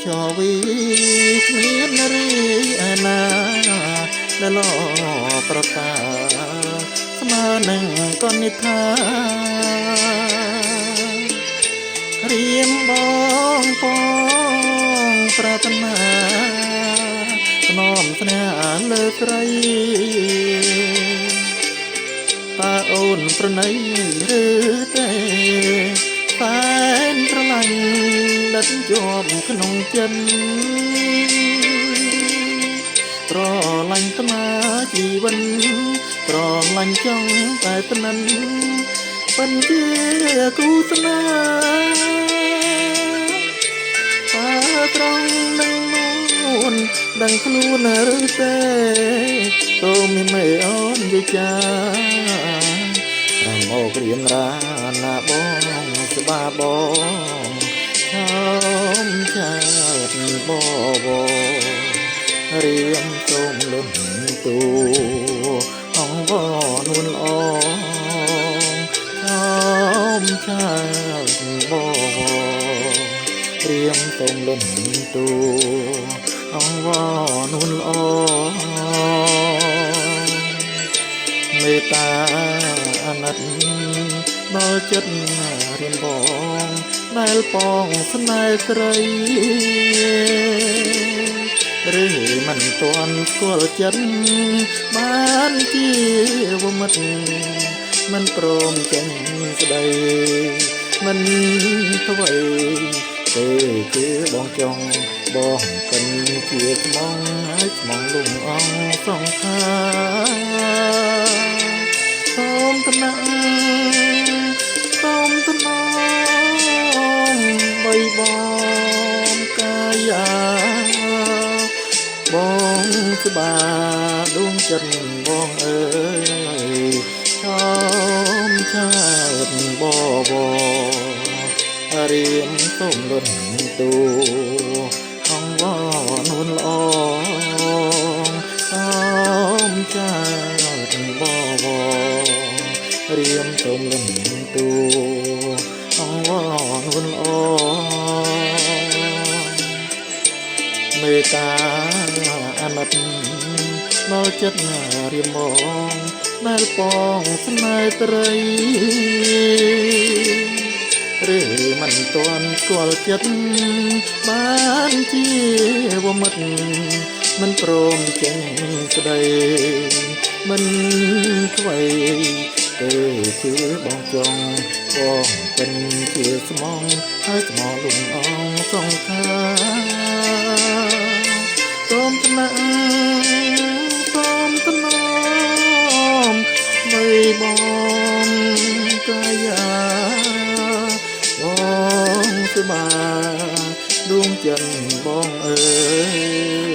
ชอวีគ្មាននារីឯណាដែលល្អប្រសើរស្មើនឹងកនិដ្ឋារៀមបងពងប្រាថ្នាស្នំស្នេហ៍លើស្រីតើអូនប្រណីឬទេតែនស្រឡាញ់ដិតជាប់ក្នុងចិត្តប្រឡាញ់ស្មាជីវិនប្រឡាញ់ចង់តែត្និនពិនជាគូស្នេហ៍តើត្រង់នឹងនួនដឹងខ្លួនឬទេតើមានមេអូនយចា មករៀនរាណាបងស្បាបងខំឆាតបបរៀមសូមលុនទូអងវនួនល្អខំឆាតបបរៀមសូមលុនទូអងវនួនល្អមេត្តាអាណិតដល់ចិត្តរៀនបងដែលបងស្នេហ៍ស្រីឬមិនទាន់ស្គាល់ចិត្តបានជាវមិត្តមិនព្រមចេញស្ដីមិនអ្វីទេគឺបងចង់បងកិនជាស្មងហើយស្មងលំអងសងខាសូមតំណាសូមតំណងបីបងកាយាបងស្បាដួងចិត្តបងអើយខំឆាតបបរៀមសូមលុនទូអងវនួនល្អខំឆាតបបរៀមសូមលុនទូអងវនួនល្អមេត្តាអាណិតដល់ចិត្តរៀមបងដែលបងស្នេហ៍ត្រីឬមិនទាន់ស្គាល់ចិត្តបានជាវមិត្តមិនព្រមចេញស្ដីមិនអ្វីទេគឺបងចង់បងពេញជាស្មងហើយស្មោះលំអងសងខាសូមថ្នាក់សូមថ្នមបីបងកាយាបងស្បាដួងចិត្តបងអើយ